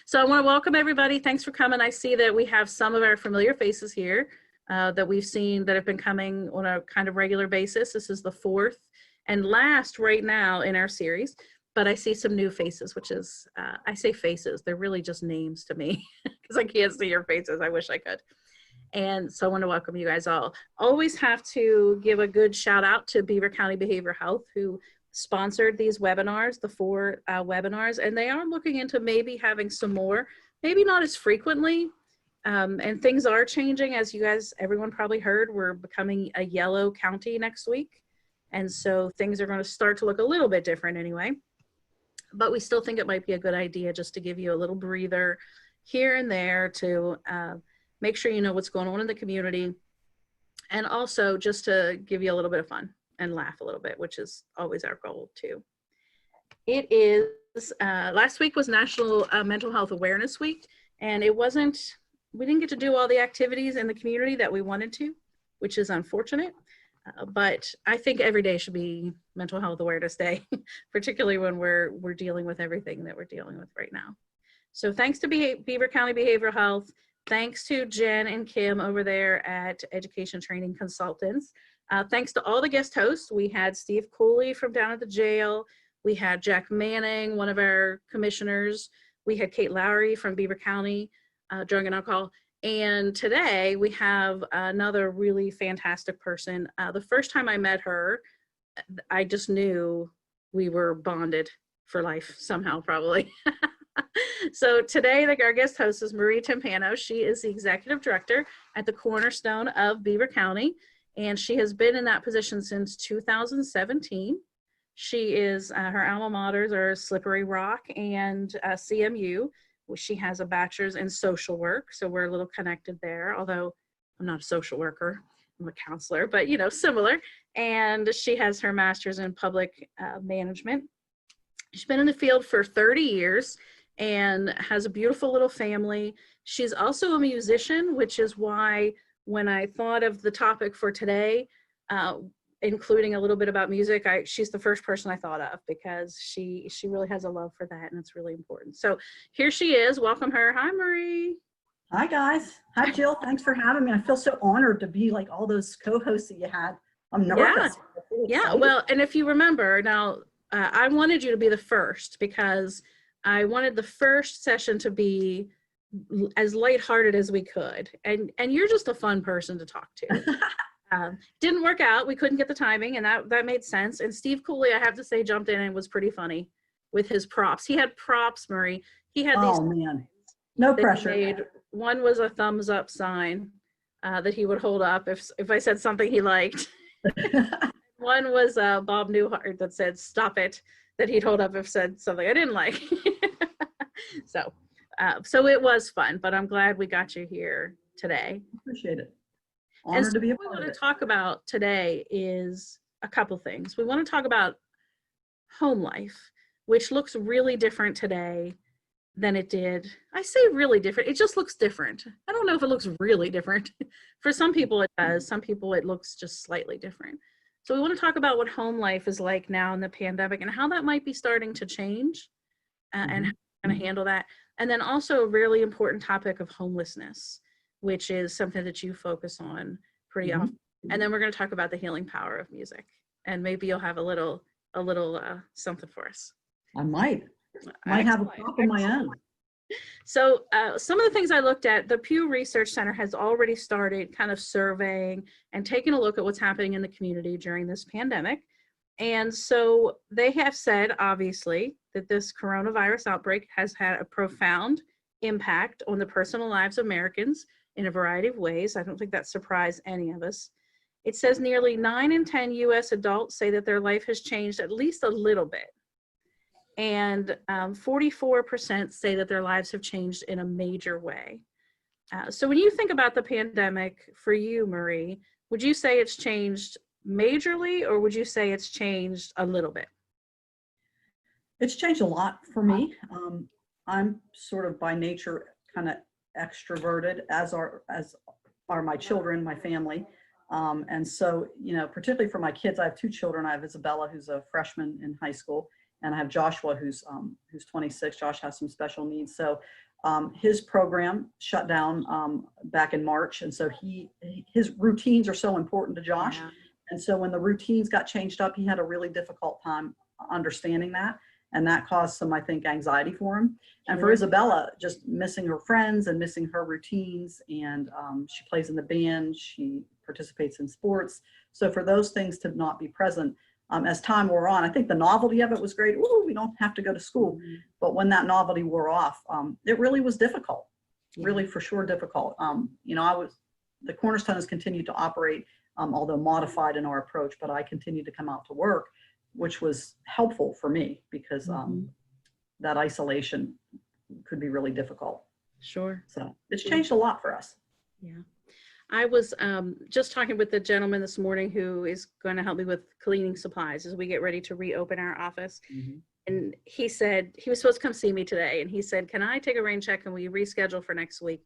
So I want to welcome everybody. Thanks for coming. I see that we have some of our familiar faces here that we've seen that have been coming on a kind of regular basis. This is the fourth and last right now in our series, but I see some new faces, which is, I say faces, they're really just names to me because I can't see your faces. I wish I could. And so I want to welcome you guys all. Always have to give a good shout out to Beaver County Behavioral Health, who sponsored these webinars, the four webinars, and they are looking into maybe having some more, maybe not as frequently. And things are changing, as you guys, everyone probably heard, we're becoming a yellow county next week. And so things are going to start to look a little bit different anyway. But we still think it might be a good idea just to give you a little breather here and there to make sure you know what's going on in the community. And also just to give you a little bit of fun and laugh a little bit, which is always our goal too. It is, last week was National Mental Health Awareness Week, and it wasn't, we didn't get to do all the activities in the community that we wanted to, which is unfortunate. But I think every day should be Mental Health Awareness Day, particularly when we're dealing with everything that we're dealing with right now. So thanks to Beaver County Behavioral Health, thanks to Jen and Kim over there at Education Training Consultants. Thanks to all the guest hosts. We had Steve Cooley from down at the jail. We had Jack Manning, one of our commissioners. We had Kate Lowry from Beaver County Drug and Alcohol. And today we have another really fantastic person. The first time I met her, I just knew we were bonded for life somehow, probably. So today, our guest host is Marie Timpano. She is the executive director at the Cornerstone of Beaver County, and she has been in that position since 2017. She is, her alma maters are Slippery Rock and CMU. She has a bachelor's in social work, so we're a little connected there, although I'm not a social worker, I'm a counselor, but you know, similar. And she has her master's in public management. She's been in the field for 30 years and has a beautiful little family. She's also a musician, which is why when I thought of the topic for today, including a little bit about music, she's the first person I thought of because she really has a love for that, and it's really important. So here she is. Welcome her. Hi, Marie. Hi, guys. Hi, Jill. Thanks for having me. I feel so honored to be like all those co-hosts that you had. I'm nervous. Yeah. Well, and if you remember now, I wanted you to be the first because I wanted the first session to be as lighthearted as we could. And you're just a fun person to talk to. Didn't work out. We couldn't get the timing, and that made sense. And Steve Cooley, I have to say, jumped in and was pretty funny with his props. He had props, Marie. He had these. Oh, man. No pressure. One was a thumbs up sign that he would hold up if I said something he liked. One was Bob Newhart that said, "Stop it," that he'd hold up if said something I didn't like. So it was fun, but I'm glad we got you here today. Appreciate it. Honored to be a part of it. What we want to talk about today is a couple things. We want to talk about home life, which looks really different today than it did. I say really different. It just looks different. I don't know if it looks really different. For some people it does. Some people it looks just slightly different. So we want to talk about what home life is like now in the pandemic and how that might be starting to change and how we're going to handle that. And then also a really important topic of homelessness, which is something that you focus on pretty often. And then we're going to talk about the healing power of music. And maybe you'll have a little something for us. I might have a prop of my own. So some of the things I looked at, the Pew Research Center has already started kind of surveying and taking a look at what's happening in the community during this pandemic. And so they have said, obviously, that this coronavirus outbreak has had a profound impact on the personal lives of Americans in a variety of ways. I don't think that surprised any of us. It says nearly 9 in 10 US adults say that their life has changed at least a little bit. And 44% say that their lives have changed in a major way. So when you think about the pandemic for you, Marie, would you say it's changed majorly, or would you say it's changed a little bit? It's changed a lot for me. I'm sort of by nature kind of extroverted, as are my children, my family. And so, you know, particularly for my kids, I have two children. I have Isabella, who's a freshman in high school, and I have Joshua who's 26. Josh has some special needs. So his program shut down back in March. And so his routines are so important to Josh. Yeah. And so when the routines got changed up, he had a really difficult time understanding that. And that caused some, I think, anxiety for him. And for Isabella, just missing her friends and missing her routines. And she plays in the band, she participates in sports. So for those things to not be present, as time wore on, I think the novelty of it was great. Ooh, we don't have to go to school. But when that novelty wore off, it really was difficult, really for sure difficult. The Cornerstone has continued to operate, although modified in our approach, but I continued to come out to work, which was helpful for me because that isolation could be really difficult. Sure. So it's changed a lot for us. Yeah. I was just talking with the gentleman this morning who is going to help me with cleaning supplies as we get ready to reopen our office. And he said he was supposed to come see me today. And he said, can I take a rain check and we reschedule for next week?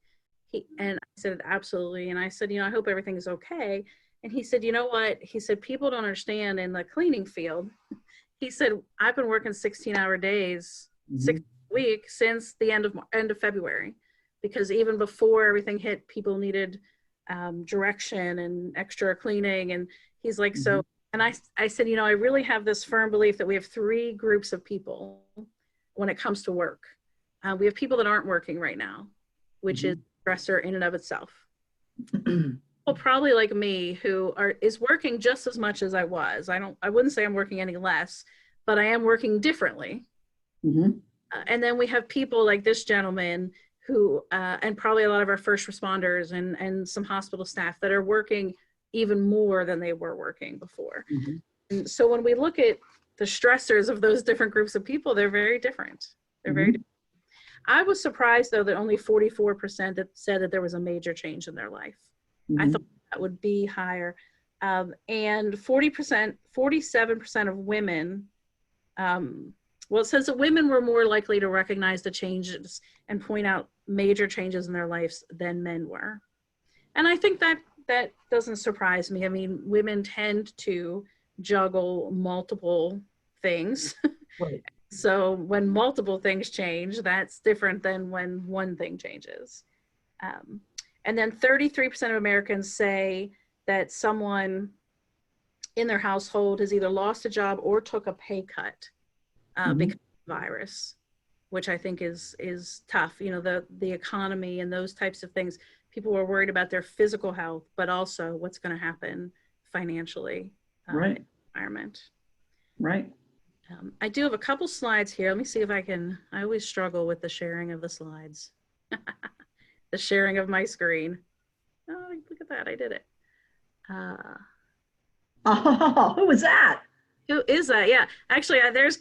And I said, absolutely. And I said, I hope everything is okay. And he said, you know what? He said, people don't understand in the cleaning field. He said, I've been working 16-hour days, 6 weeks since the end of February, because even before everything hit, people needed direction and extra cleaning. And he's like, so, and I said, I really have this firm belief that we have 3 groups of people when it comes to work. We have people that aren't working right now, which is stressor in and of itself. Well, probably like me, who is working just as much as I was. I wouldn't say I'm working any less, but I am working differently. And then we have people like this gentleman who, and probably a lot of our first responders and some hospital staff that are working even more than they were working before. And so when we look at the stressors of those different groups of people, they're very different. They're very different. I was surprised though that only 44% that said that there was a major change in their life. I thought that would be higher. And 47% of women, well, it says that women were more likely to recognize the changes and point out major changes in their lives than men were. And I think that doesn't surprise me. I mean, women tend to juggle multiple things. Right. So when multiple things change, that's different than when one thing changes. And then 33% of Americans say that someone in their household has either lost a job or took a pay cut because of the virus, which I think is tough. The economy and those types of things. People are worried about their physical health, but also what's going to happen financially in the environment. Right. I do have a couple slides here. Let me see if I always struggle with the sharing of the slides. The sharing of my screen. Oh, look at that. I did it. Oh, who was that? Who is that? Yeah, actually, there's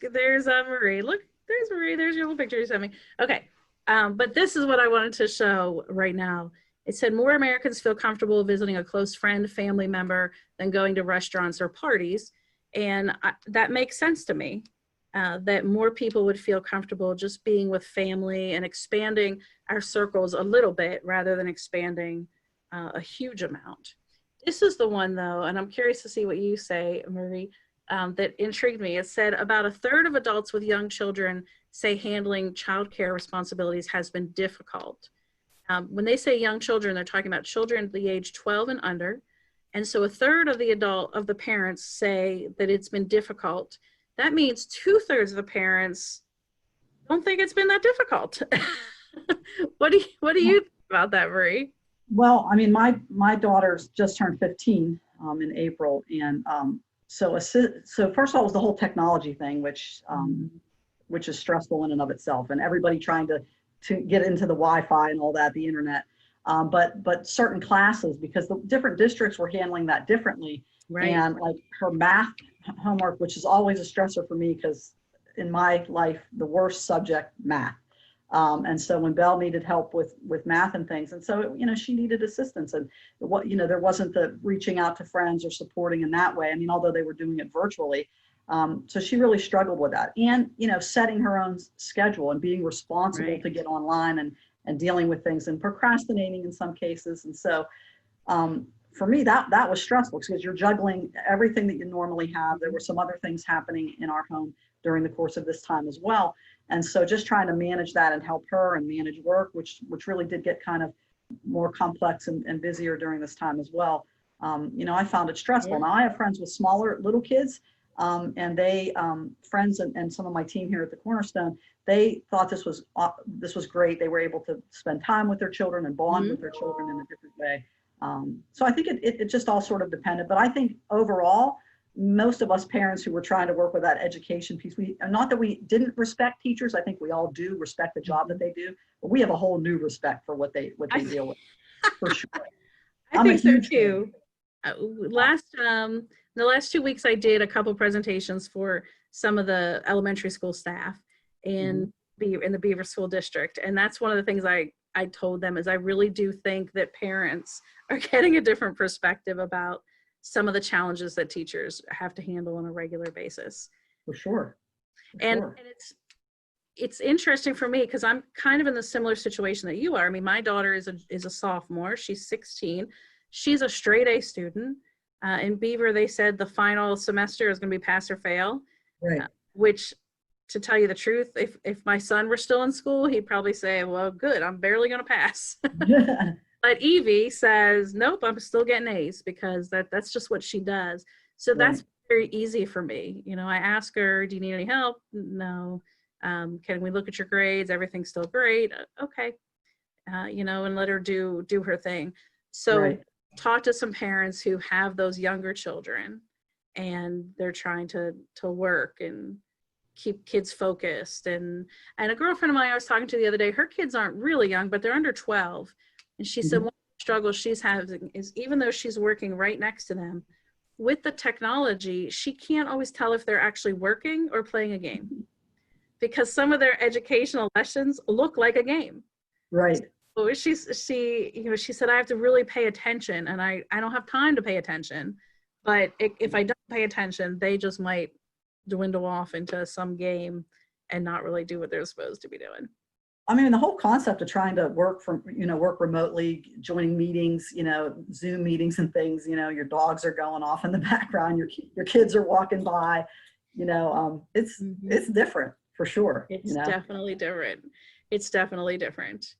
Marie. Look, there's Marie. There's your little picture you sent me. Okay, but this is what I wanted to show right now. It said more Americans feel comfortable visiting a close friend, family member than going to restaurants or parties. And that makes sense to me, that more people would feel comfortable just being with family and expanding our circles a little bit rather than expanding a huge amount. This is the one though, and I'm curious to see what you say, Marie, that intrigued me. It said about 1/3 of adults with young children say handling childcare responsibilities has been difficult. When they say young children, they're talking about children the age 12 and under. And so 1/3 of the parents say that it's been difficult. That means 2/3 of the parents don't think it's been that difficult. What do you think about that, Marie? Well, I mean, my daughter's just turned 15 in April, and so first of all, it was the whole technology thing, which is stressful in and of itself, and everybody trying to get into the Wi-Fi and all that, the internet. But certain classes, because the different districts were handling that differently. Right. And like her math homework, which is always a stressor for me, because in my life, the worst subject, math. And so when Belle needed help with math and things, and so, she needed assistance, and there wasn't the reaching out to friends or supporting in that way. I mean, although they were doing it virtually. So she really struggled with that, and, setting her own schedule and being responsible to get online and dealing with things and procrastinating in some cases. And so for me, that was stressful, because you're juggling everything that you normally have. There were some other things happening in our home, during the course of this time as well. And so just trying to manage that and help her and manage work, which really did get kind of more complex and busier during this time as well. I found it stressful. Now I have friends with smaller little kids, and they friends and some of my team here at the Cornerstone, they thought this was great. They were able to spend time with their children and bond with their children in a different way. So I think it just all sort of depended. But I think overall, most of us parents who were trying to work with that education piece, not that we didn't respect teachers. I think we all do respect the job that they do, but we have a whole new respect for what they deal with, for sure. I think so too. The last 2 weeks, I did a couple presentations for some of the elementary school staff in the Beaver School District, and that's one of the things I told them is I really do think that parents are getting a different perspective about some of the challenges that teachers have to handle on a regular basis. For sure. And it's interesting for me because I'm kind of in the similar situation that you are. I mean, my daughter is a sophomore. She's 16. She's a straight A student. In Beaver, they said the final semester is going to be pass or fail. Right. Which, to tell you the truth, if my son were still in school, he'd probably say, well, good, I'm barely going to pass. But Evie says, nope, I'm still getting A's because that's just what she does. So that's very easy for me. I ask her, do you need any help? No. Can we look at your grades? Everything's still great. Okay. And let her do her thing. So talk to some parents who have those younger children and they're trying to work and keep kids focused. And a girlfriend of mine I was talking to the other day, her kids aren't really young, but they're under 12. And she said one of the struggles she's having is even though she's working right next to them, with the technology, she can't always tell if they're actually working or playing a game because some of their educational lessons look like a game. Right. So she said, I have to really pay attention and I don't have time to pay attention. But if I don't pay attention, they just might dwindle off into some game and not really do what they're supposed to be doing. I mean, the whole concept of trying to work remotely, joining meetings, Zoom meetings and things, your dogs are going off in the background, your kids are walking by, it's different for sure. It's definitely different. It's definitely different.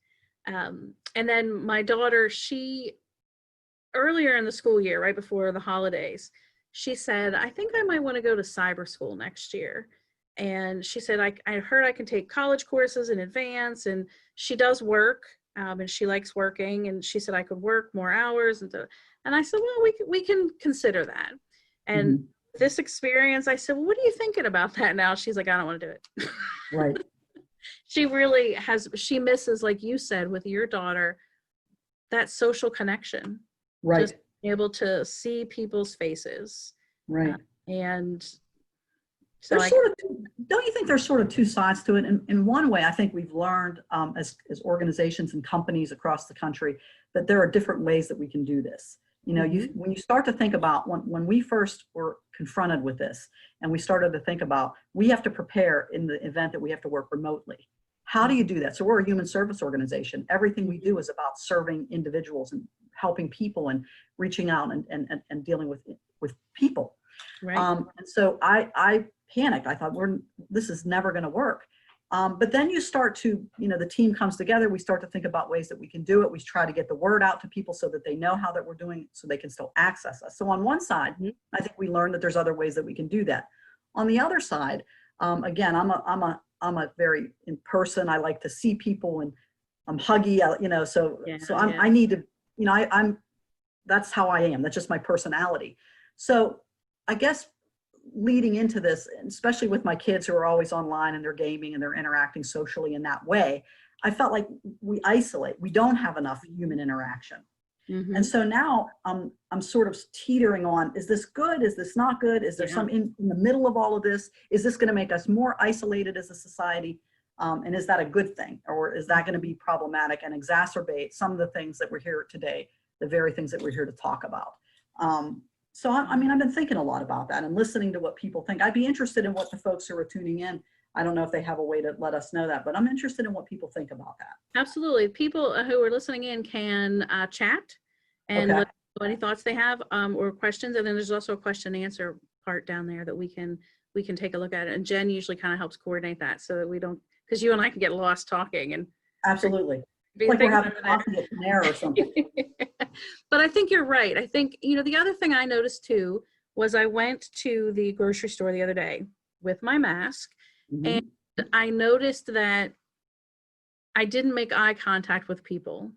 And then my daughter, earlier in the school year, right before the holidays, she said, I think I might want to go to cyber school next year. And she said, I heard I can take college courses in advance, and she does work, and she likes working. And she said I could work more hours, and I said, well, we can consider that. And this experience, I said, well, what are you thinking about that now? She's like, I don't want to do it. Right. She really she misses, like you said, with your daughter, that social connection. Right. Just being able to see people's faces. Right. And so don't you think there's sort of two sides to it? In one way, I think we've learned as organizations and companies across the country that there are different ways that we can do this. When you start to think about when we first were confronted with this and we started to think about, we have to prepare in the event that we have to work remotely. How do you do that? So we're a human service organization. Everything we do is about serving individuals and helping people and reaching out and dealing with people. Right. And so I panicked. I thought, this is never going to work. But then you start to, the team comes together. We start to think about ways that we can do it. We try to get the word out to people so that they know how that we're doing it, so they can still access us. So on one side, I think we learned that there's other ways that we can do that. On the other side, again, I'm a very in person. I like to see people and I'm huggy, I need to, that's how I am. That's just my personality. So I guess leading into this, especially with my kids who are always online and they're gaming and they're interacting socially in that way, I felt like we isolate. We don't have enough human interaction. And so now I'm sort of teetering on, is this good? Is this not good? Is there some in the middle of all of this? Is this going to make us more isolated as a society? And is that a good thing? Or is that going to be problematic and exacerbate some of the things that we're here today, the very things that we're here to talk about? So I've been thinking a lot about that and listening to what people think. I'd be interested in what the folks who are tuning in, I don't know if they have a way to let us know that, but I'm interested in what people think about that. Absolutely. People who are listening in can chat and let us know any thoughts they have or questions. And then there's also a question and answer part down there that we can we can take a look at it. And Jen usually kind of helps coordinate that so that we don't, because you and I can get lost talking and Absolutely. Like we're having coffee at Panera or something. But I think you're right. I think, the other thing I noticed too was I went to the grocery store the other day with my mask, and I noticed that I didn't make eye contact with people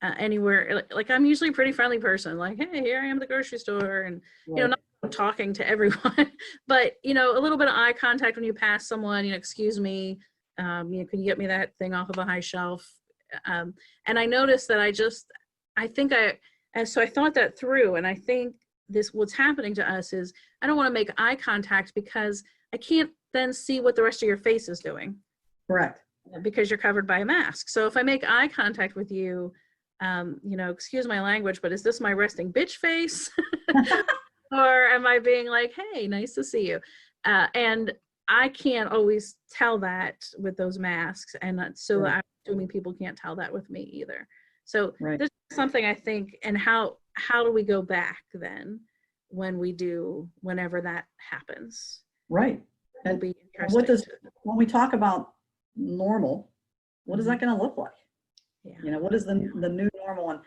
anywhere. Like I'm usually a pretty friendly person, like, hey, here I am at the grocery store, and not talking to everyone, but a little bit of eye contact when you pass someone, excuse me, can you get me that thing off of a high shelf? And I noticed that so I thought that through, and I think what's happening to us is I don't want to make eye contact because I can't then see what the rest of your face is doing. Correct. Because you're covered by a mask. So if I make eye contact with you, excuse my language, but is this my resting bitch face? Or am I being like, hey, nice to see you? And I can't always tell that with those masks. And so I'm assuming people can't tell that with me either. So this is something I think, and how do we go back then whenever that happens? Right. And be when we talk about normal, what is that going to look like? Yeah. What is the new normal? And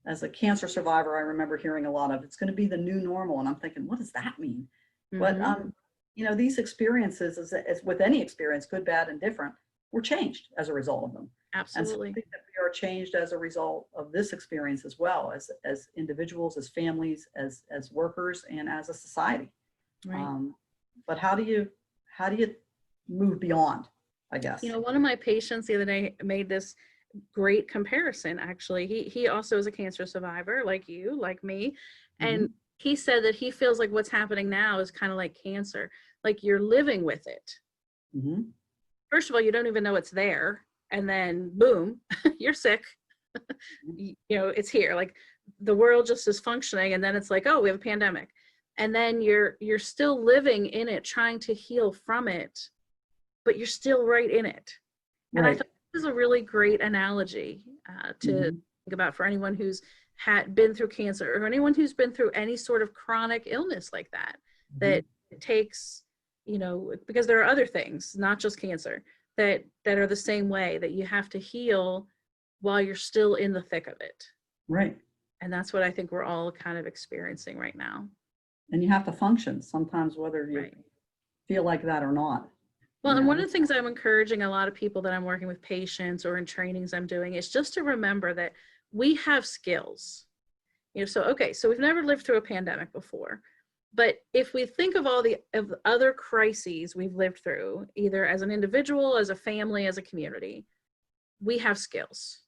as a cancer survivor, I remember hearing a lot of, it's going to be the new normal. And I'm thinking, what does that mean? But, these experiences, as with any experience, good, bad, and different, were changed as a result of them. Absolutely. And so I think that we are changed as a result of this experience as well, as individuals, as families, as workers, and as a society. Right. But how do you move beyond, I guess? One of my patients the other day made this great comparison. Actually, he also is a cancer survivor, like you, like me, and he said that he feels like what's happening now is kind of like cancer, like you're living with it. First of all, you don't even know it's there, and then boom, you're sick. It's here. Like the world just is functioning, and then it's like, oh, we have a pandemic, and then you're still living in it, trying to heal from it, but you're still right in it. And I thought this is a really great analogy to think about for anyone who's been through cancer, or anyone who's been through any sort of chronic illness like that, that it takes, because there are other things, not just cancer, that are the same way, that you have to heal while you're still in the thick of it. Right. And that's what I think we're all kind of experiencing right now. And you have to function sometimes, whether you feel like that or not. Well, and one of the things I'm encouraging a lot of people that I'm working with, patients or in trainings I'm doing, is just to remember that we have skills. So we've never lived through a pandemic before, but if we think of all the other crises we've lived through, either as an individual, as a family, as a community, we have skills.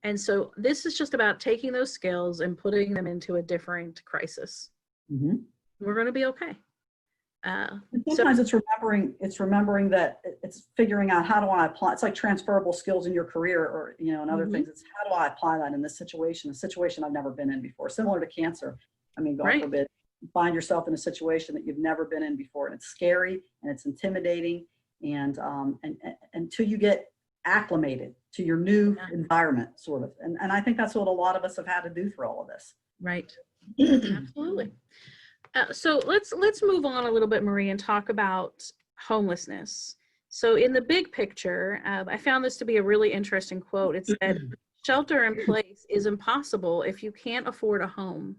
And so this is just about taking those skills and putting them into a different crisis. We're going to be okay. Sometimes it's remembering that it's figuring out, how do I apply? It's like transferable skills in your career, or and other things. It's how do I apply that in this situation, a situation I've never been in before, similar to cancer. I mean, God forbid, you find yourself in a situation that you've never been in before, and it's scary and it's intimidating, and until you get acclimated to your new environment, sort of. And I think that's what a lot of us have had to do through all of this. Right. Absolutely. So let's move on a little bit, Marie, and talk about homelessness. So in the big picture, I found this to be a really interesting quote. It said, "Shelter in place is impossible if you can't afford a home."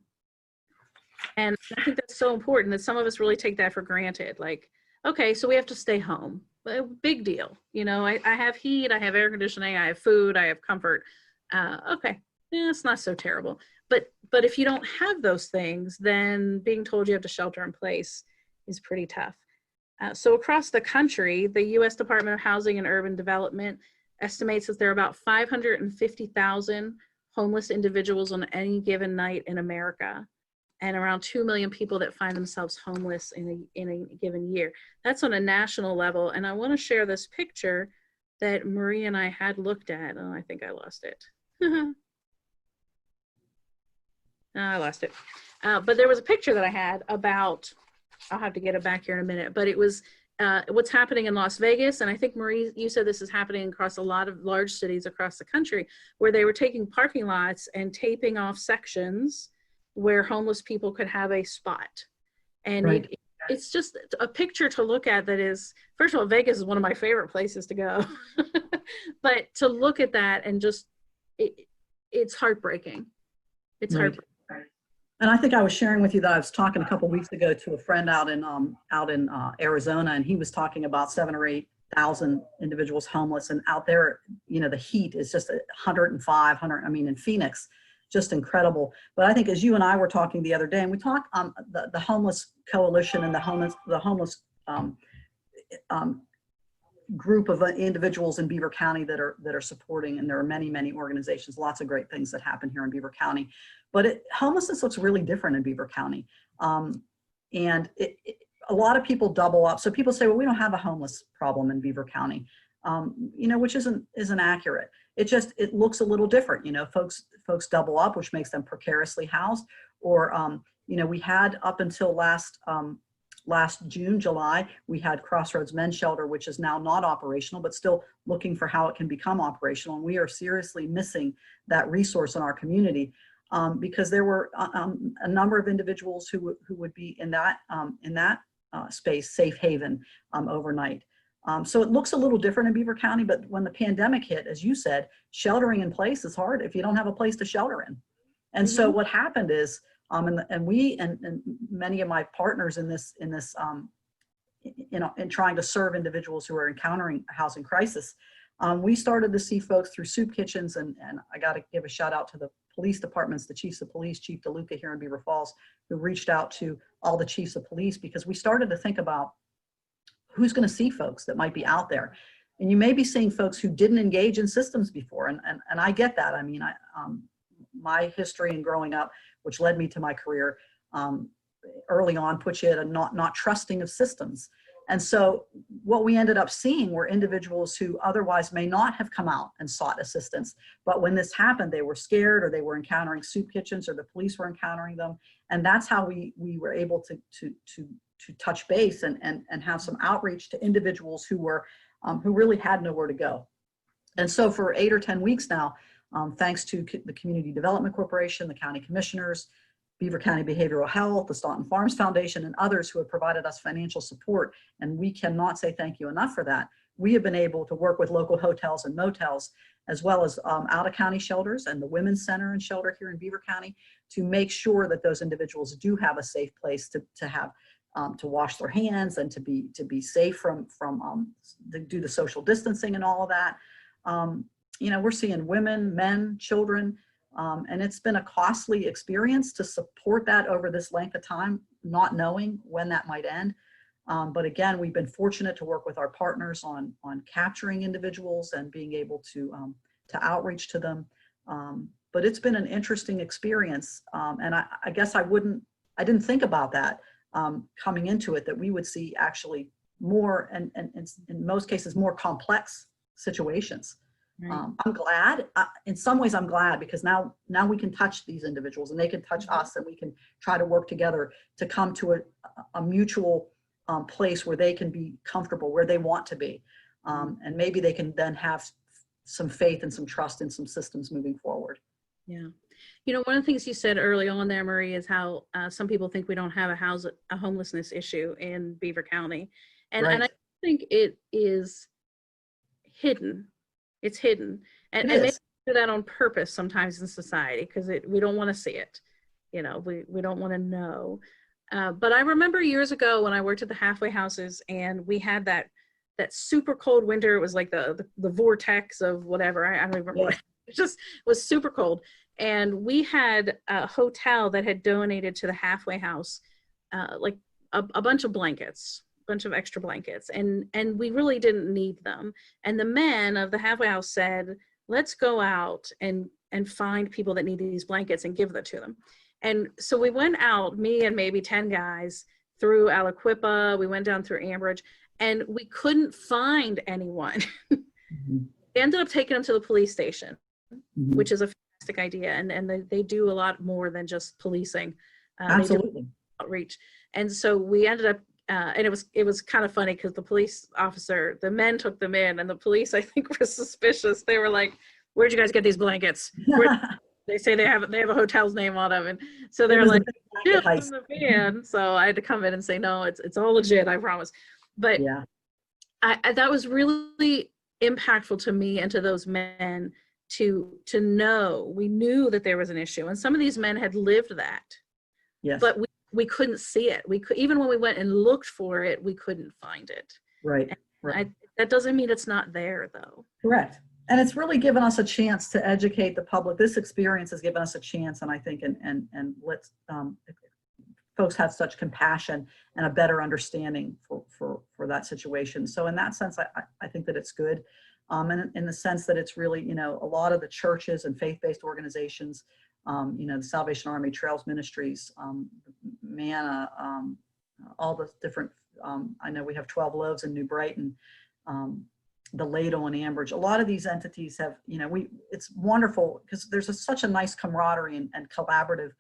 And I think that's so important, that some of us really take that for granted. Like, okay, so we have to stay home. Big deal. I have heat, I have air conditioning, I have food, I have comfort. Okay, it's not so terrible. But if you don't have those things, then being told you have to shelter in place is pretty tough. So across the country, the U.S. Department of Housing and Urban Development estimates that there are about 550,000 homeless individuals on any given night in America, and around 2 million people that find themselves homeless in a given year. That's on a national level. And I want to share this picture that Marie and I had looked at. Oh, I think I lost it. I lost it. But there was a picture that I had about, I'll have to get it back here in a minute, but it was what's happening in Las Vegas. And I think, Marie, you said this is happening across a lot of large cities across the country, where they were taking parking lots and taping off sections where homeless people could have a spot. And it's just a picture to look at that is, first of all, Vegas is one of my favorite places to go. But to look at that and just, it's heartbreaking. It's Right. heartbreaking. And I think I was sharing with you that I was talking a couple of weeks ago to a friend out in Arizona, and he was talking about 7,000 or 8,000 individuals homeless, and out there, you know, the heat is just 105, 100. I mean, in Phoenix, just incredible. But I think as you and I were talking the other day, and we talked the homeless coalition and the homeless um, group of individuals in Beaver County that are supporting, and there are many organizations, lots of great things that happen here in Beaver County. But homelessness looks really different in Beaver County. And a lot of people double up. So people say, well, we don't have a homeless problem in Beaver County, you know, which isn't accurate. It looks a little different. You know, folks double up, which makes them precariously housed. Or, you know, we had up until last June, July, we had Crossroads Men's Shelter, which is now not operational, but still looking for how it can become operational. And we are seriously missing that resource in our community. Because there were a number of individuals who would be in that space, safe haven, overnight. So it looks a little different in Beaver County, but when the pandemic hit, as you said, sheltering in place is hard if you don't have a place to shelter in. And so what happened is, and we and many of my partners in trying to serve individuals who are encountering a housing crisis, we started to see folks through soup kitchens, and I got to give a shout out to the police departments, the chiefs of police, Chief DeLuca here in Beaver Falls, who reached out to all the chiefs of police, because we started to think about who's going to see folks that might be out there. And you may be seeing folks who didn't engage in systems before. And I get that. I mean, my history and growing up, which led me to my career, early on put you at a not trusting of systems. And so what we ended up seeing were individuals who otherwise may not have come out and sought assistance. But when this happened, they were scared, or they were encountering soup kitchens, or the police were encountering them. And that's how we were able to touch base and have some outreach to individuals who really had nowhere to go. And so for 8 or 10 weeks now, thanks to the Community Development Corporation, the county commissioners, Beaver County Behavioral Health, the Staunton Farms Foundation, and others who have provided us financial support, and we cannot say thank you enough for that. We have been able to work with local hotels and motels, as well as out-of-county shelters and the Women's Center and Shelter here in Beaver County, to make sure that those individuals do have a safe place to have to wash their hands, and to be safe from to do the social distancing and all of that. You know, we're seeing women, men, children. And it's been a costly experience to support that over this length of time, not knowing when that might end. But again, we've been fortunate to work with our partners on capturing individuals and being able to outreach to them. But it's been an interesting experience. And I guess I didn't think about that coming into it, that we would see actually more, and in most cases, more complex situations. Right. I'm glad. In some ways, I'm glad, because now we can touch these individuals, and they can touch us, and we can try to work together to come to a mutual place where they can be comfortable, where they want to be. And maybe they can then have some faith and some trust in some systems moving forward. Yeah. You know, one of the things you said early on there, Marie, is how some people think we don't have a homelessness issue in Beaver County. And I think it is hidden. It's hidden, and maybe we do that on purpose sometimes in society, because we don't want to see it. You know, we don't want to know. But I remember years ago when I worked at the halfway houses, and we had that super cold winter. It was like the vortex of whatever. I don't even remember. It just was super cold, and we had a hotel that had donated to the halfway house like a bunch of blankets. Bunch of extra blankets, and we really didn't need them. And the men of the halfway house said, let's go out and find people that need these blankets and give them to them. And so we went out, me and maybe 10 guys, through Aliquippa. We went down through Ambridge, and we couldn't find anyone. They ended up taking them to the police station, which is a fantastic idea, and they do a lot more than just policing. Absolutely. They do outreach. And so we ended up and it was kind of funny, because the police officer, the men took them in, and the police, I think, were suspicious. They were like, where'd you guys get these blankets? they say they have a hotel's name on them, and so It they're was the like, big "Jill's blanket in heist. the van." So I had to come in and say, "No, it's all legit, I promise." But Yeah. that was really impactful to me and to those men to know. We knew that there was an issue, and some of these men had lived that, Yes. but we couldn't see it. We could, even when we went and looked for it, we couldn't find it. Right. And Right. that doesn't mean it's not there, though. Correct. And it's really given us a chance to educate the public. This experience has given us a chance, and I think, and let's folks have such compassion and a better understanding for that situation. So in that sense, I think that it's good. And in the sense that it's really, a lot of the churches and faith-based organizations, the Salvation Army, Trails Ministries, Manna, all the different, I know we have 12 Loaves in New Brighton, the Lado and Ambridge. A lot of these entities have, it's wonderful because there's such a nice camaraderie and collaborative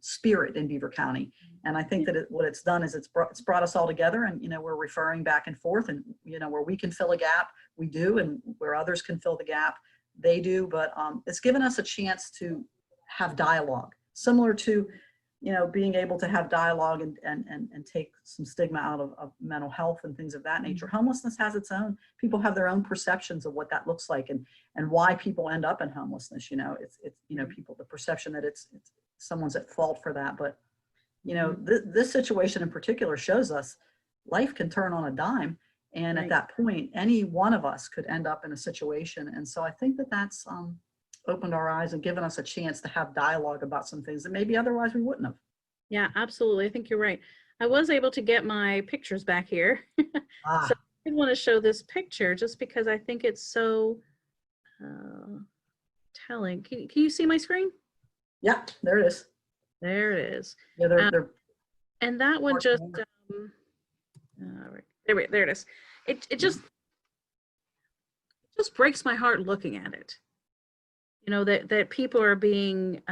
spirit in Beaver County. And I think that what it's done is it's brought us all together, and, we're referring back and forth, and, where we can fill a gap, we do, and where others can fill the gap, they do. But it's given us a chance to have dialogue, similar to, being able to have dialogue and take some stigma out of mental health and things of that nature. Homelessness has its own, people have their own perceptions of what that looks like, and why people end up in homelessness. It's people, the perception that it's someone's at fault for that. But, this situation in particular shows us life can turn on a dime. And at that point, any one of us could end up in a situation. And so I think that that's opened our eyes and given us a chance to have dialogue about some things that maybe otherwise we wouldn't have. Yeah, absolutely. I think you're right. I was able to get my pictures back here. So I want to show this picture just because I think it's so telling. Can you see my screen? Yeah, there it is. There it is. Yeah, they're and that one just, there it is. It just breaks my heart looking at it. That people are being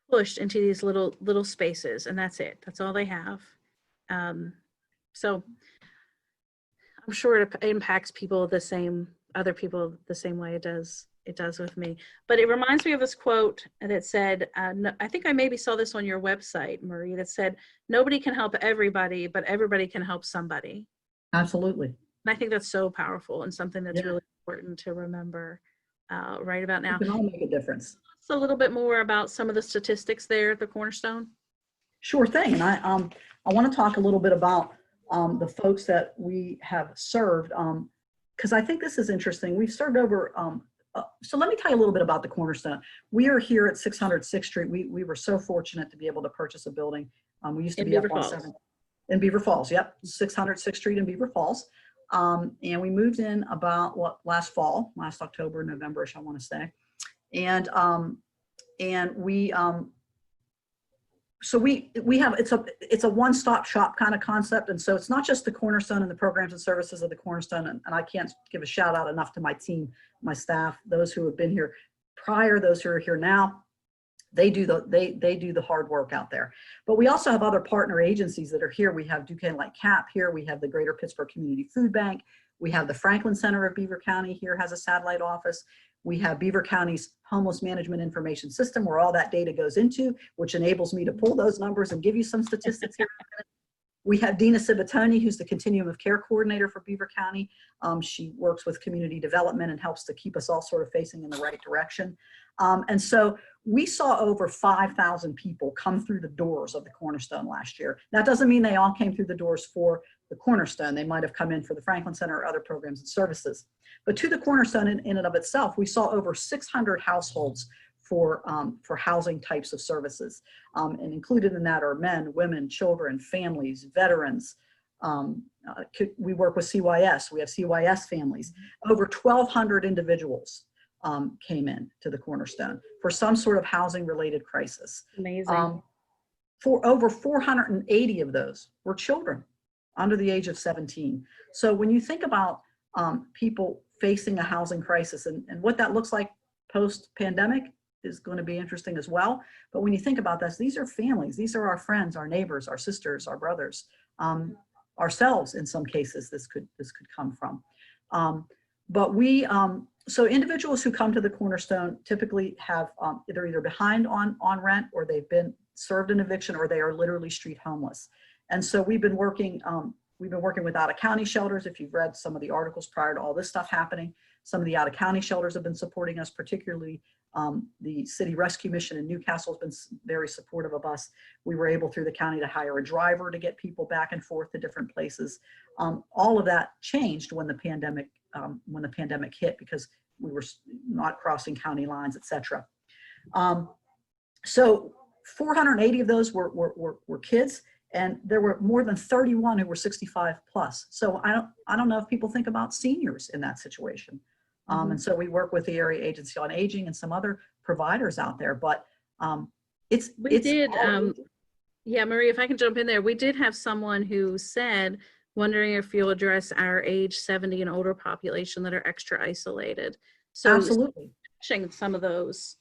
pushed into these little spaces, and that's it. That's all they have. So I'm sure it impacts people other people the same way it does with me. But it reminds me of this quote that said, I think I maybe saw this on your website, Marie, that said, "Nobody can help everybody, but everybody can help somebody." Absolutely. And I think that's so powerful and something that's really important to remember right about now. We can all make a difference. A little bit more about some of the statistics there at the Cornerstone. Sure thing. And I want to talk a little bit about the folks that we have served, because I think this is interesting. We've served over, so let me tell you a little bit about the Cornerstone. We are here at 600 6th Street. We were so fortunate to be able to purchase a building. We used to be up on 7 in Beaver Falls. Yep, 600 6th Street in Beaver Falls. And we moved in about last October, November-ish, I want to say. And we so we have, it's a one-stop shop kind of concept. And so it's not just the Cornerstone and the programs and services of the Cornerstone. And I can't give a shout out enough to my team, my staff, those who have been here prior, those who are here now. They do the hard work out there. But we also have other partner agencies that are here. We have Duquesne Light Cap here. We have the Greater Pittsburgh Community Food Bank. We have the Franklin Center of Beaver County here, has a satellite office. We have Beaver County's Homeless Management Information System, where all that data goes into, which enables me to pull those numbers and give you some statistics here. We have Dina Civittoni, who's the Continuum of Care Coordinator for Beaver County. She works with community development and helps to keep us all sort of facing in the right direction. And so we saw over 5,000 people come through the doors of the Cornerstone last year. That doesn't mean they all came through the doors for the Cornerstone. They might have come in for the Franklin Center or other programs and services. But to the Cornerstone in and of itself, we saw over 600 households for housing types of services. And included in that are men, women, children, families, veterans. We work with CYS. We have CYS families. Over 1,200 individuals came in to the Cornerstone for some sort of housing related crisis. Amazing. For over 480 of those were children under the age of 17. So when you think about people facing a housing crisis and what that looks like post-pandemic is going to be interesting as well. But when you think about this, these are families, these are our friends, our neighbors, our sisters, our brothers, ourselves in some cases this could come from. But we So individuals who come to the Cornerstone typically have they're either behind on rent, or they've been served an eviction, or they are literally street homeless. And so we've been working with out of county shelters. If you've read some of the articles prior to all this stuff happening, some of the out of county shelters have been supporting us, particularly the City Rescue Mission in Newcastle has been very supportive of us. We were able through the county to hire a driver to get people back and forth to different places. All of that changed when the pandemic hit, because we were not crossing county lines, etc. So 480 of those were kids, and there were more than 31 who were 65 plus. So I don't know if people think about seniors in that situation. And so we work with the Area Agency on Aging and some other providers out there, but yeah, Marie, if I can jump in there, we did have someone who said, wondering if you'll address our age 70 and older population that are extra isolated. So absolutely touching some of those,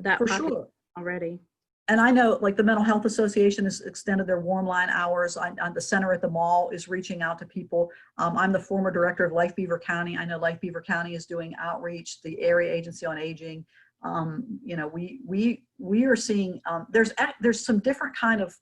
that for population sure already. And I know, like, the Mental Health Association has extended their warm line hours. The center at the mall is reaching out to people. I'm the former director of Life Beaver County. I know Life Beaver County is doing outreach, the Area Agency on Aging. We are seeing there's some different kind of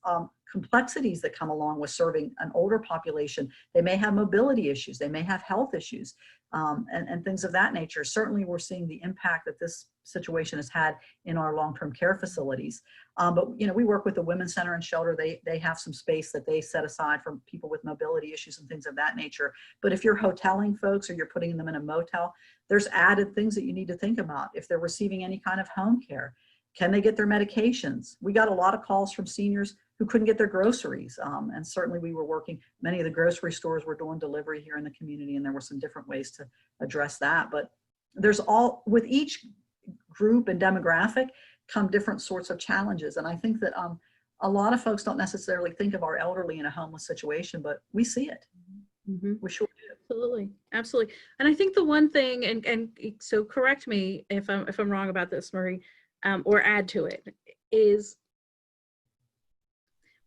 complexities that come along with serving an older population. They may have mobility issues, they may have health issues, and things of that nature. Certainly we're seeing the impact that this situation has had in our long-term care facilities. But we work with the Women's Center and Shelter. They have some space that they set aside for people with mobility issues and things of that nature. But if you're hoteling folks, or you're putting them in a motel, there's added things that you need to think about. If they're receiving any kind of home care, can they get their medications? We got a lot of calls from seniors who couldn't get their groceries. And certainly we were working, many of the grocery stores were doing delivery here in the community, and there were some different ways to address that. But with each group and demographic come different sorts of challenges. And I think that a lot of folks don't necessarily think of our elderly in a homeless situation, but we see it. Mm-hmm. We sure do. Absolutely. And I think the one thing, and so correct me if I'm wrong about this, Marie, or add to it, is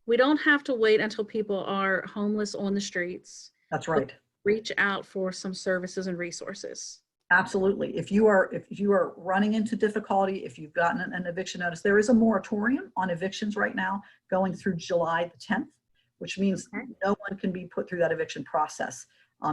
we don't have to wait until people are homeless on the streets. That's right. Reach out for some services and resources. Absolutely. If you are running into difficulty, if you've gotten an eviction notice, there is a moratorium on evictions right now going through July the 10th, which means no one can be put through that eviction process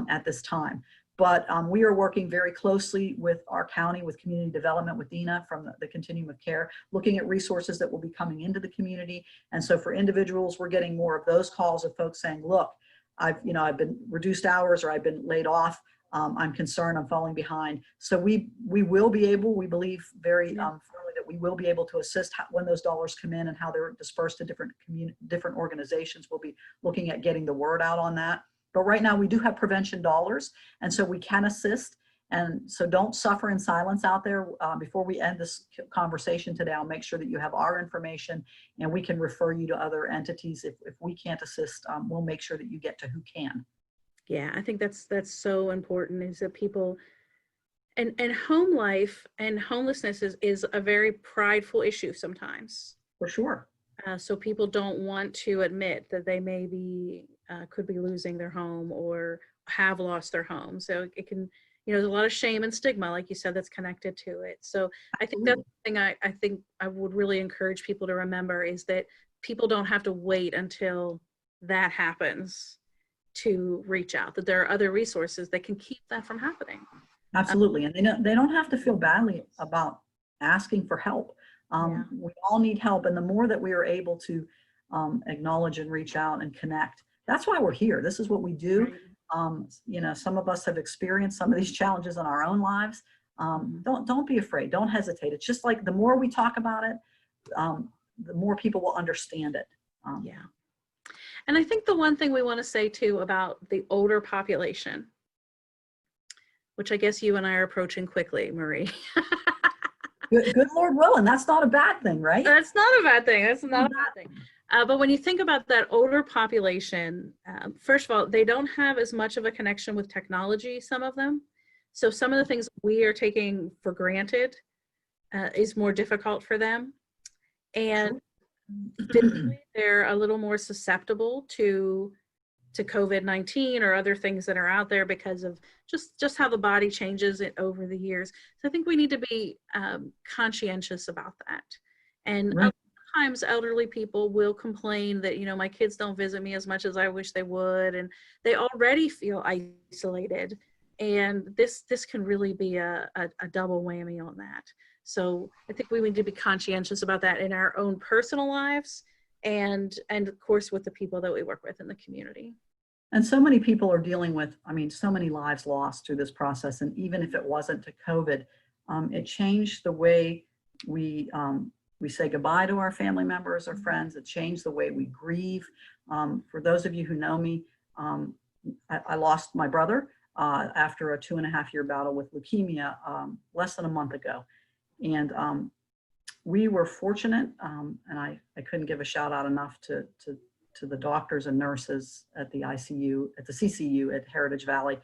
at this time. But we are working very closely with our county, with community development, with Dina from the Continuum of Care, looking at resources that will be coming into the community. And so for individuals, we're getting more of those calls of folks saying, look, I've been reduced hours, or I've been laid off. I'm concerned, I'm falling behind. So we will be able, we believe very firmly that we will be able to assist when those dollars come in and how they're dispersed to different organizations. We'll be looking at getting the word out on that. But right now we do have prevention dollars, and so we can assist. And so don't suffer in silence out there. Before we end this conversation today, I'll make sure that you have our information, and we can refer you to other entities. If we can't assist, we'll make sure that you get to who can. Yeah, I think that's so important, is that people, and home life and homelessness is a very prideful issue sometimes. For sure. So people don't want to admit that they could be losing their home or have lost their home. So it can, there's a lot of shame and stigma, like you said, that's connected to it. So I think that's the thing I think I would really encourage people to remember, is that people don't have to wait until that happens to reach out, that there are other resources that can keep that from happening. Absolutely. And they don't have to feel badly about asking for help. We all need help. And the more that we are able to acknowledge and reach out and connect, that's why we're here. This is what we do. Right. Some of us have experienced some of these challenges in our own lives. Don't be afraid. Don't hesitate. It's just like the more we talk about it, the more people will understand it. And I think the one thing we want to say too about the older population, which I guess you and I are approaching quickly, Marie. Good Lord will, and that's not a bad thing, right? That's not a bad thing. That's not a bad thing. But when you think about that older population, first of all, they don't have as much of a connection with technology, some of them. So some of the things we are taking for granted is more difficult for them. And physically, they're a little more susceptible to to COVID-19 or other things that are out there because of just how the body changes it over the years. So I think we need to be conscientious about that. And Right. sometimes elderly people will complain that, my kids don't visit me as much as I wish they would, and they already feel isolated. And this can really be a double whammy on that. So I think we need to be conscientious about that in our own personal lives, and of course with the people that we work with in the community. And so many people are dealing with, so many lives lost through this process. And even if it wasn't to COVID, it changed the way we say goodbye to our family members or friends. It changed the way we grieve. For those of you who know me, I lost my brother after a 2.5-year battle with leukemia less than a month ago. And we were fortunate, and I couldn't give a shout out enough to the doctors and nurses at the ICU, at the CCU at Heritage Valley,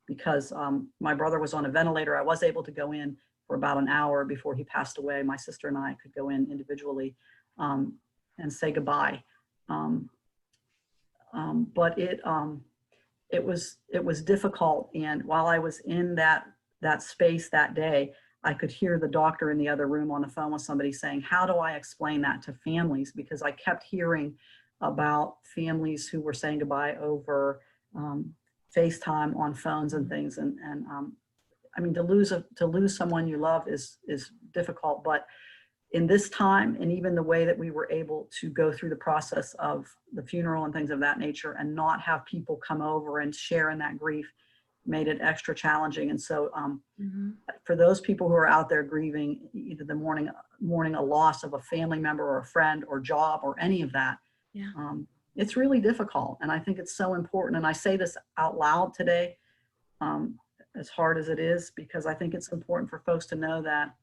because my brother was on a ventilator. I was able to go in for about an hour before he passed away. My sister and I could go in individually and say goodbye. But it was difficult. And while I was in that space that day, I could hear the doctor in the other room on the phone with somebody saying, how do I explain that to families? Because I kept hearing about families who were saying goodbye over FaceTime on phones and things. And to lose someone you love is difficult, but in this time, and even the way that we were able to go through the process of the funeral and things of that nature and not have people come over and share in that grief made it extra challenging. And so for those people who are out there grieving either the mourning a loss of a family member or a friend or job or any of that, it's really difficult. And I think it's so important. And I say this out loud today, as hard as it is, because I think it's important for folks to know that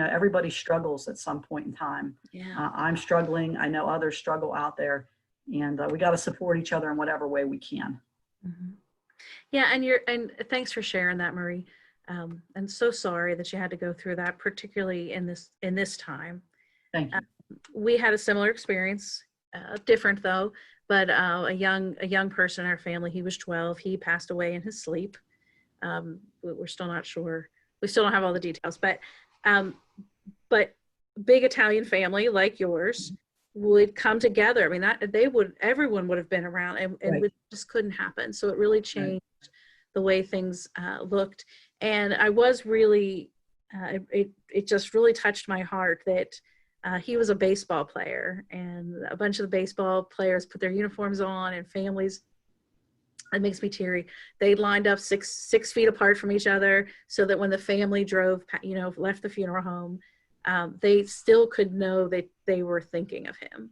everybody struggles at some point in time. I'm struggling. I know others struggle out there, and we got to support each other in whatever way we can. Yeah, and thanks for sharing that, Marie. I'm so sorry that you had to go through that, particularly in this time. Thank you. We had a similar experience, different though, but a young person in our family. He was 12. He passed away in his sleep. We're still not sure. We still don't have all the details, but big Italian family like yours would come together. I mean, everyone would have been around, and Right. it just couldn't happen. So it really changed the way things looked. And I was really, it just really touched my heart that he was a baseball player, and a bunch of the baseball players put their uniforms on, and families, it makes me teary. They lined up six feet apart from each other so that when the family left the funeral home, they still could know that they were thinking of him.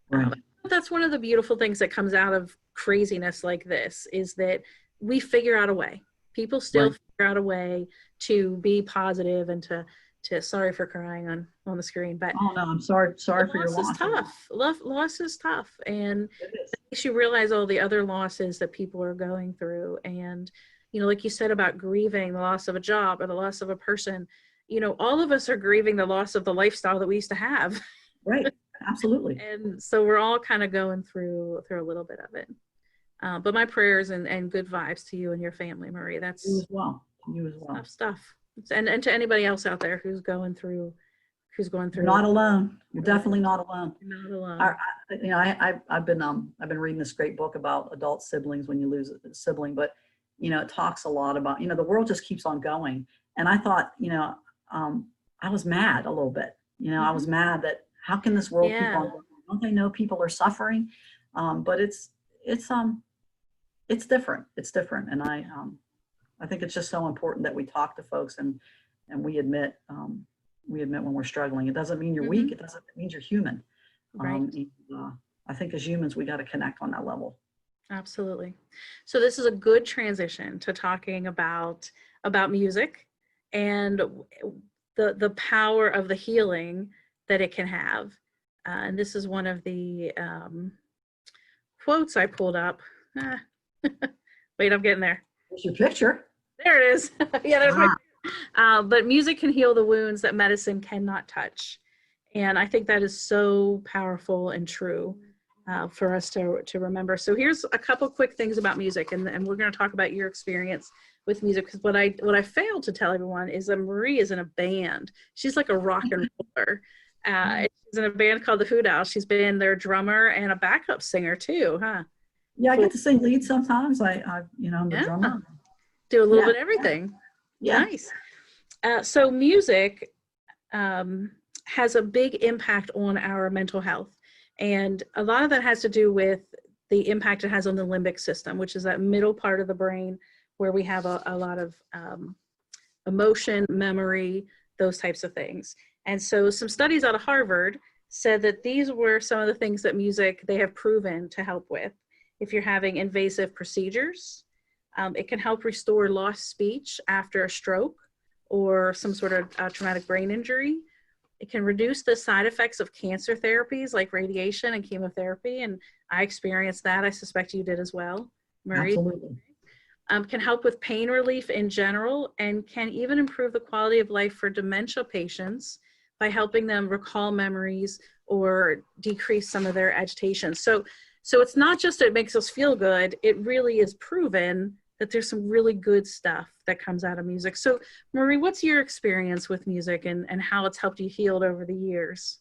Right. That's one of the beautiful things that comes out of craziness like this, is that we figure out a way. People still figure out a way to be positive and to sorry for crying on the screen, but oh no, I'm sorry for your loss. Loss is tough. Loss is tough, and it makes you realize all the other losses that people are going through. And like you said about grieving the loss of a job or the loss of a person, all of us are grieving the loss of the lifestyle that we used to have. Right. Absolutely. And so we're all kind of going through a little bit of it. But my prayers and good vibes to you and your family, Marie. That's you as well. tough stuff. And to anybody else out there who's going through. You're not alone. You're definitely not alone. You're not alone. I've been reading this great book about adult siblings when you lose a sibling, but it talks a lot about the world just keeps on going. And I thought I was mad a little bit. I was mad that how can this world keep on going? Don't they know people are suffering? But it's different. It's different, and I think it's just so important that we talk to folks and we admit when we're struggling. It doesn't mean you're weak. It means you're human. Right. I think as humans, we got to connect on that level. Absolutely. So this is a good transition to talking about music and the power of the healing that it can have. And this is one of the quotes I pulled up. Wait, I'm getting there. There's your picture. There it is. Yeah, there's my. But music can heal the wounds that medicine cannot touch. And I think that is so powerful and true. for us to remember. So here's a couple quick things about music, and we're going to talk about your experience with music, because what I failed to tell everyone is that Marie is in a band. She's like a rock and roller. She's in a band called the Hoot Owls. She's been their drummer and a backup singer too, huh? Yeah, I Cool. get to sing lead sometimes. I'm the Yeah. drummer. Do a little Yeah. bit of everything. Yeah. Nice. So music has a big impact on our mental health. And a lot of that has to do with the impact it has on the limbic system, which is that middle part of the brain where we have a lot of emotion, memory, those types of things. And so some studies out of Harvard said that these were some of the things that music they have proven to help with. If you're having invasive procedures, it can help restore lost speech after a stroke or some sort of traumatic brain injury. It can reduce the side effects of cancer therapies like radiation and chemotherapy. And I experienced that. I suspect you did as well, Marie. Absolutely. Can help with pain relief in general, and can even improve the quality of life for dementia patients by helping them recall memories or decrease some of their agitation. So it's not just that it makes us feel good, it really is proven that there's some really good stuff that comes out of music. So Marie, what's your experience with music and how it's helped you heal over the years?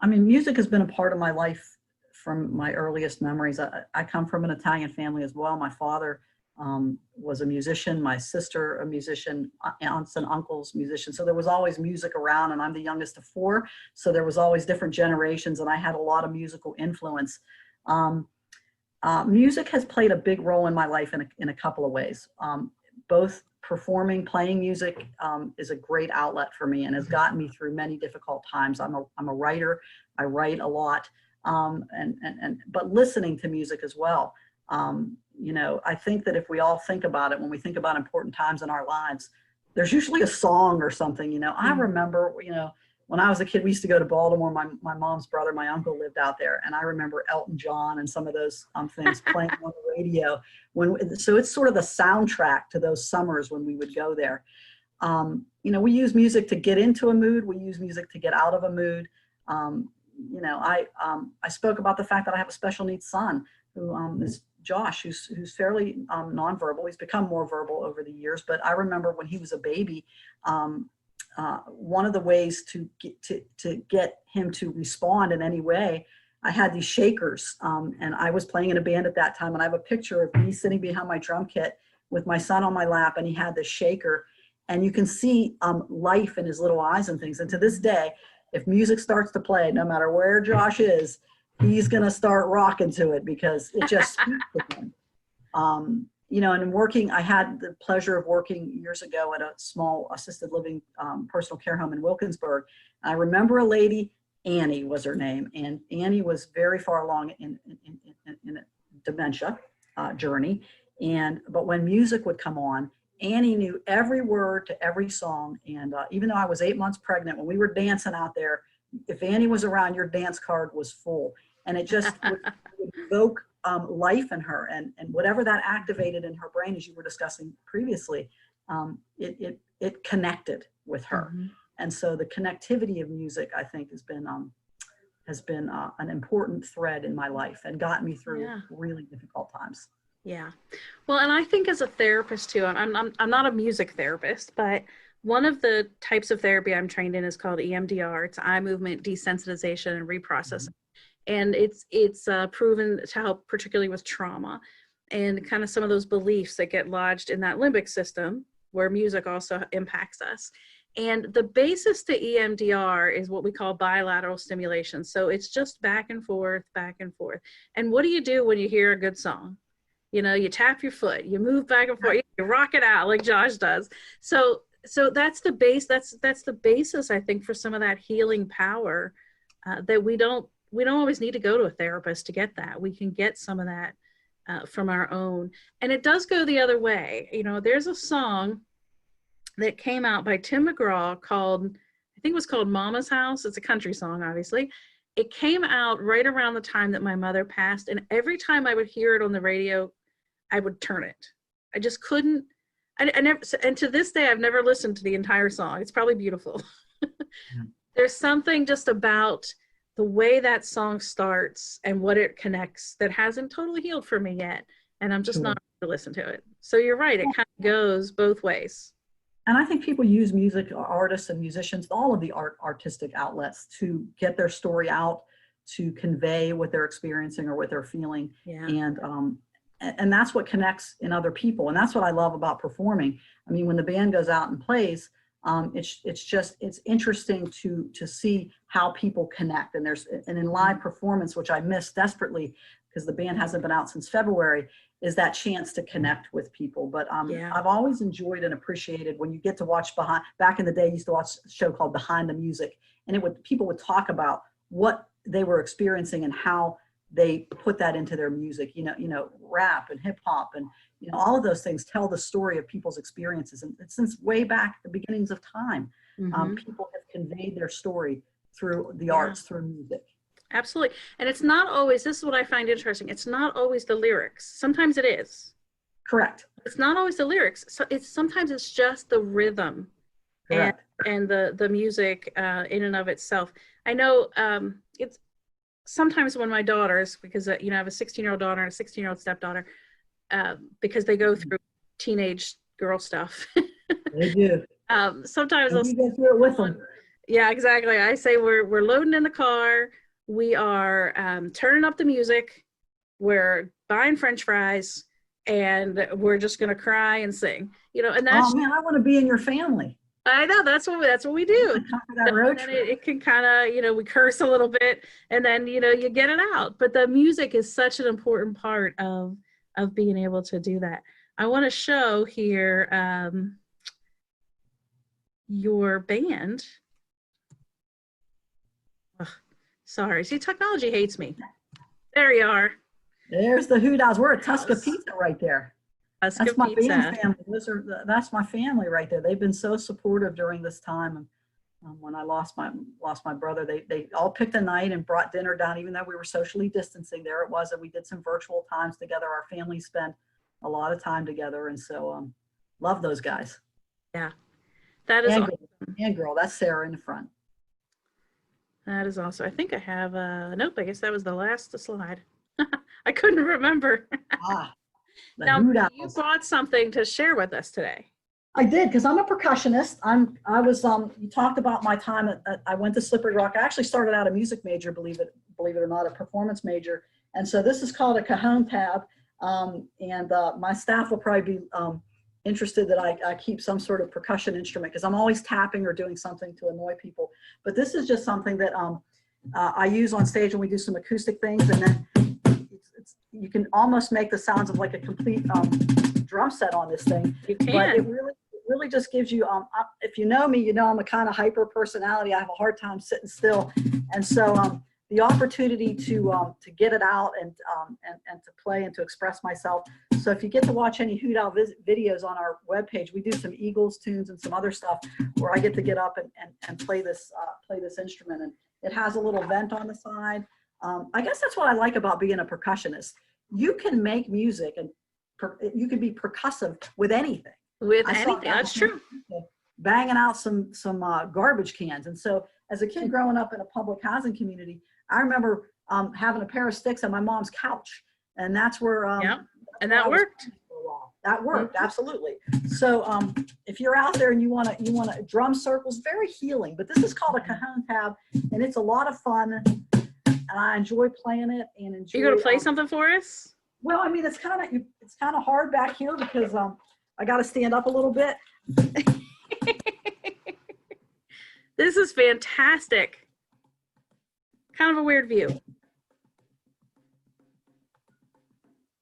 I mean, music has been a part of my life from my earliest memories. I come from an Italian family as well. My father was a musician, my sister a musician, aunts and uncles musicians. So there was always music around, and I'm the youngest of four. So there was always different generations, and I had a lot of musical influence. Music has played a big role in my life in a couple of ways. Both performing, playing music is a great outlet for me and has gotten me through many difficult times. I'm a writer. I write a lot, but listening to music as well. I think that if we all think about it, when we think about important times in our lives, there's usually a song or something. I remember, when I was a kid, we used to go to Baltimore. My mom's brother, my uncle lived out there, and I remember Elton John and some of those things playing on the radio. So it's sort of the soundtrack to those summers when we would go there. We use music to get into a mood. We use music to get out of a mood. I spoke about the fact that I have a special needs son who is Josh, who's fairly nonverbal. He's become more verbal over the years, but I remember when he was a baby. One of the ways to get him to respond in any way, I had these shakers, and I was playing in a band at that time, and I have a picture of me sitting behind my drum kit with my son on my lap, and he had this shaker, and you can see life in his little eyes and things. And to this day, if music starts to play, no matter where Josh is, he's going to start rocking to it because it just speaks to him. And in working, I had the pleasure of working years ago at a small assisted living personal care home in Wilkinsburg. I remember a lady, Annie was her name, and Annie was very far along in a dementia journey. But when music would come on, Annie knew every word to every song. And even though I was 8 months pregnant, when we were dancing out there, if Annie was around, your dance card was full. And it just would evoke life in her, and whatever that activated in her brain, as you were discussing previously, it connected with her. Mm-hmm. And so the connectivity of music, I think, has been an important thread in my life and got me through really difficult times. Yeah. Well, and I think as a therapist too, I'm not a music therapist, but one of the types of therapy I'm trained in is called EMDR. It's eye movement desensitization and reprocessing. Mm-hmm. And it's proven to help particularly with trauma and kind of some of those beliefs that get lodged in that limbic system where music also impacts us. And the basis to EMDR is what we call bilateral stimulation. So it's just back and forth, back and forth. And what do you do when you hear a good song? You tap your foot, you move back and forth, you rock it out like Josh does. So that's the base. That's the basis, I think, for some of that healing power that we don't always need to go to a therapist to get that. We can get some of that from our own. And it does go the other way. There's a song that came out by Tim McGraw called, I think it was called Mama's House. It's a country song, obviously. It came out right around the time that my mother passed. And every time I would hear it on the radio, I would turn it. I just couldn't. I never, and to this day, I've never listened to the entire song. It's probably beautiful. There's something just about the way that song starts and what it connects that hasn't totally healed for me yet. And I'm just Sure. not to listen to it. So you're right. It kind of goes both ways. And I think people use music, artists and musicians, all of the artistic outlets to get their story out, to convey what they're experiencing or what they're feeling. Yeah. And that's what connects in other people. And that's what I love about performing. I mean, when the band goes out and plays, it's interesting to see how people connect. And in live performance, which I miss desperately because the band hasn't been out since February, is that chance to connect with people. But Yeah. I've always enjoyed and appreciated when you get to watch back in the day, I used to watch a show called Behind the Music, and people would talk about what they were experiencing and how they put that into their music. Rap and hip hop and all of those things tell the story of people's experiences. And since way back the beginnings of time, people have conveyed their story through the arts, through music. Absolutely. And it's not always, this is what I find interesting. It's not always the lyrics. Sometimes it is. Correct. It's not always the lyrics. So sometimes it's just the rhythm. Correct. and the music in and of itself. I know it's sometimes when my daughters, because I have a 16-year-old daughter and a 16-year-old stepdaughter, because they go through teenage girl stuff. They do. Sometimes you go through it with them. Yeah, exactly. I say we're loading in the car. We are turning up the music. We're buying French fries, and we're just gonna cry and sing. And that's. Oh man, I want to be in your family. I know that's what we do. That road trip. It can kind of we curse a little bit, and then you get it out. But the music is such an important part of being able to do that. I want to show here your band. Ugh, sorry, see, technology hates me. There you are. There's the Hoodows. We're at Tusca Pizza right there. That's my band family. That's my family right there. They've been so supportive during this time. And when I lost my brother, they all picked a night and brought dinner down, even though we were socially distancing. There it was, and we did some virtual times together. Our families spent a lot of time together, and so love those guys. Yeah, that is and awesome. And girl, that's Sarah in the front. That is awesome. I think I have nope. I guess that was the last slide. I couldn't remember. Now, you brought something to share with us today. I did, because I'm a percussionist. You talked about my time I went to Slippery Rock. I actually started out a music major, believe it or not, a performance major. And so this is called a cajon tab. And my staff will probably be interested that I keep some sort of percussion instrument, because I'm always tapping or doing something to annoy people. But this is just something that I use on stage when we do some acoustic things. And then you can almost make the sounds of like a complete drum set on this thing. You can. But it really just gives you, if you know me, I'm a kind of hyper personality. I have a hard time sitting still. And so the opportunity to get it out and to play and to express myself. So if you get to watch any Hoot Owl videos on our webpage, we do some Eagles tunes and some other stuff where I get to get up and play this instrument. And it has a little vent on the side. I guess that's what I like about being a percussionist. You can make music and you can be percussive with anything. With anything, that's true. Banging out some garbage cans. And so as a kid growing up in a public housing community, I remember having a pair of sticks on my mom's couch. And that's where and that worked. That worked, absolutely. So if you're out there and you want to drum circles, very healing. But this is called a cajon tab, and it's a lot of fun. And I enjoy playing it and enjoy. You gonna play something for us? Well, I mean, it's kind of hard back here because I got to stand up a little bit. This is fantastic. Kind of a weird view.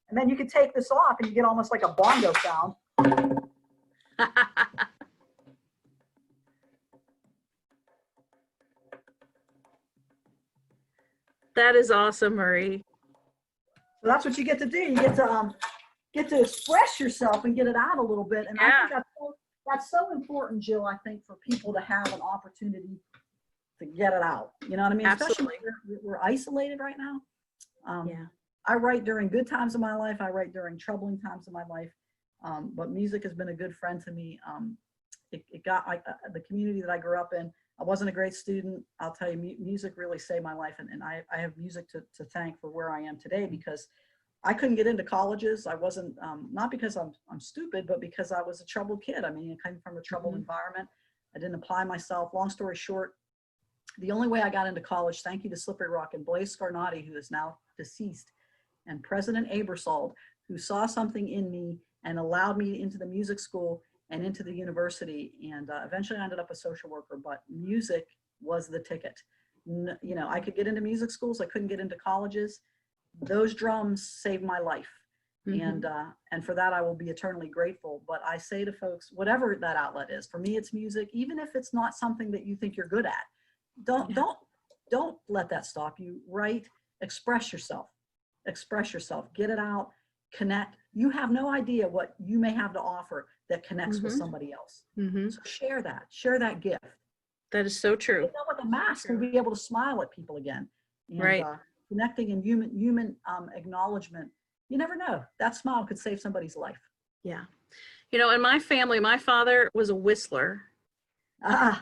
And then you can take this off and you get almost like a bongo sound. That is awesome, Marie. So that's what you get to do. You get to express yourself and get it out a little bit. And I think that's so important, Jill, I think, for people to have an opportunity to get it out. You know what I mean? Absolutely. Especially we're isolated right now. Yeah. I write during good times of my life. I write during troubling times of my life. But music has been a good friend to me. The community that I grew up in, I wasn't a great student. I'll tell you, music really saved my life. And I have music to thank for where I am today, because I couldn't get into colleges. I wasn't, not because I'm stupid, but because I was a troubled kid. I mean, I came from a troubled environment. I didn't apply myself. Long story short, the only way I got into college, thank you to Slippery Rock and Blaise Scarnati, who is now deceased, and President Abersold, who saw something in me and allowed me into the music school and into the university. And eventually I ended up a social worker, but music was the ticket. You know, I could get into music schools. I couldn't get into colleges. Those drums saved my life. And for that, I will be eternally grateful. But I say to folks, whatever that outlet is, for me, it's music, even if it's not something that you think you're good at. Don't let that stop you. Write, express yourself, get it out, connect. You have no idea what you may have to offer that connects with somebody else. So share that gift. That is so true. You know, with a mask, we'll be able to smile at people again. And, connecting and human acknowledgement. You never know. That smile could save somebody's life. Yeah. You know, in my family, my father was a whistler. I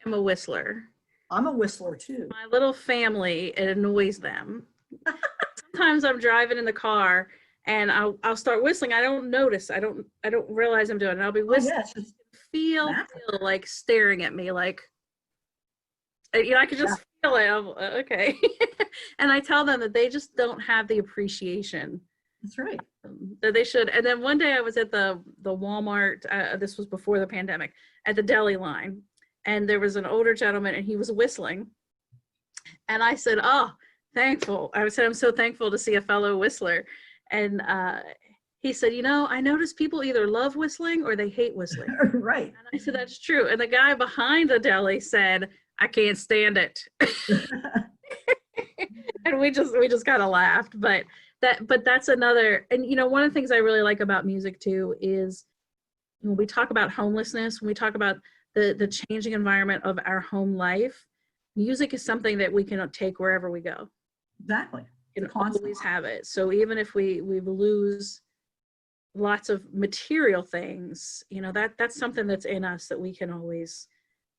am a whistler. I'm a whistler too. My little family, it annoys them. Sometimes I'm driving in the car and I'll start whistling. I don't notice. I don't realize I'm doing it. I'll be whistling. Just feel like staring at me, like, you know, I could just feel it. I'm, okay. And I tell them that they just don't have the appreciation. That's right. That they should. And then one day I was at the Walmart, this was before the pandemic, at the deli line. And there was an older gentleman and he was whistling. And I said, oh, thankful. I said, I'm so thankful to see a fellow whistler. And he said, you know, I notice people either love whistling or they hate whistling. Right. And I said, that's true. And the guy behind the deli said, I can't stand it. And we just kind of laughed, but that's another. And you know, one of the things I really like about music too is when we talk about homelessness, when we talk about the changing environment of our home life, music is something that we can take wherever we go. Exactly. You can always have it. So even if we lose lots of material things, you know, that's something that's in us that we can always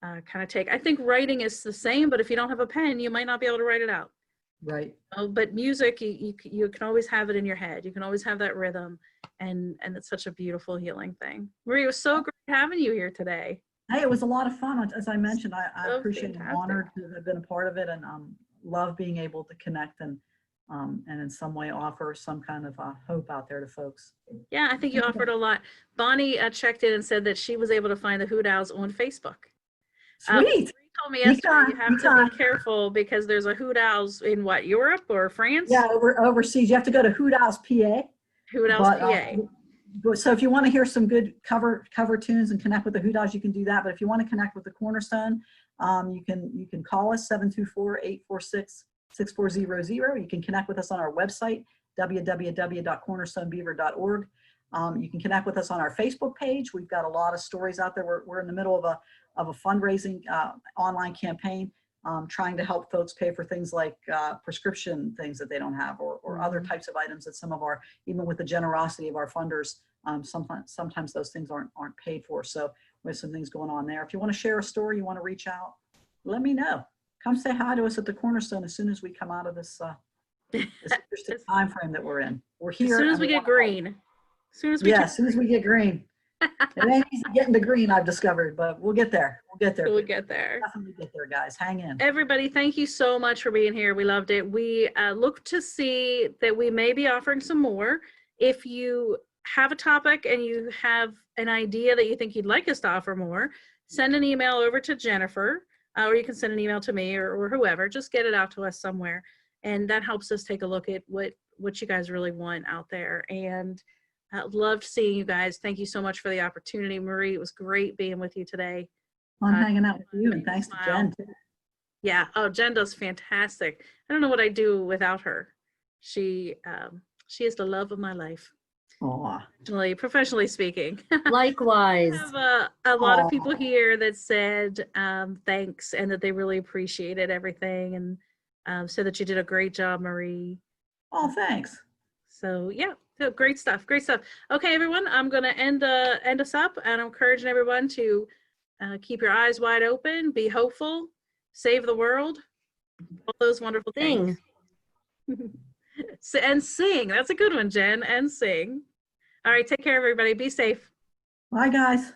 kind of take. I think writing is the same, but if you don't have a pen, you might not be able to write it out. Right. But music, you can always have it in your head. You can always have that rhythm, and it's such a beautiful healing thing. Marie, it was so great having you here today. Hey, it was a lot of fun. As I mentioned, I appreciate and honored to have been a part of it, and love being able to connect and in some way offer some kind of hope out there to folks. Yeah, I think you offered a lot. Bonnie checked in and said that she was able to find the Hoot Owls on Facebook. Sweet. She told me yesterday you have to be careful because there's a Hoot Owls in what, Europe or France? Yeah, overseas. You have to go to Hoot Owls PA. Hoot Owls PA. So if you want to hear some good cover tunes and connect with the Hoot Owls, you can do that. But if you want to connect with the Cornerstone, you can call us 724-846-6400. You can connect with us on our website, www.cornerstonebeaver.org. You can connect with us on our Facebook page. We've got a lot of stories out there. We're in the middle of a fundraising online campaign, trying to help folks pay for things like prescription things that they don't have, or other types of items that some of our, even with the generosity of our funders, sometimes those things aren't paid for. So we have some things going on there. If you want to share a story, you want to reach out, let me know. Come say hi to us at the Cornerstone as soon as we come out of this interesting time frame that we're in. We're here. As soon as we get green. As soon as we get green. It ain't easy getting to green, I've discovered, but we'll get there. We'll get there. Definitely get there, guys. Hang in. Everybody, thank you so much for being here. We loved it. We look to see that we may be offering some more. If you have a topic and you have an idea that you think you'd like us to offer more, send an email over to Jennifer, or you can send an email to me or whoever. Just get it out to us somewhere. And that helps us take a look at what you guys really want out there. And I loved seeing you guys. Thank you so much for the opportunity. Marie, it was great being with you today. Fun hanging out with you, and thanks to Jen too. Yeah. Oh, Jen does fantastic. I don't know what I'd do without her. She is the love of my life. Professionally speaking. Likewise. I have a lot of people here that said thanks, and that they really appreciated everything, and said that you did a great job, Marie. Oh, thanks. So yeah. So great stuff. Okay, everyone, I'm going to end us up, and I'm encouraging everyone to Keep your eyes wide open, be hopeful, save the world, all those wonderful things. And sing. That's a good one, Jen. And sing. All right, take care, everybody. Be safe. Bye, guys.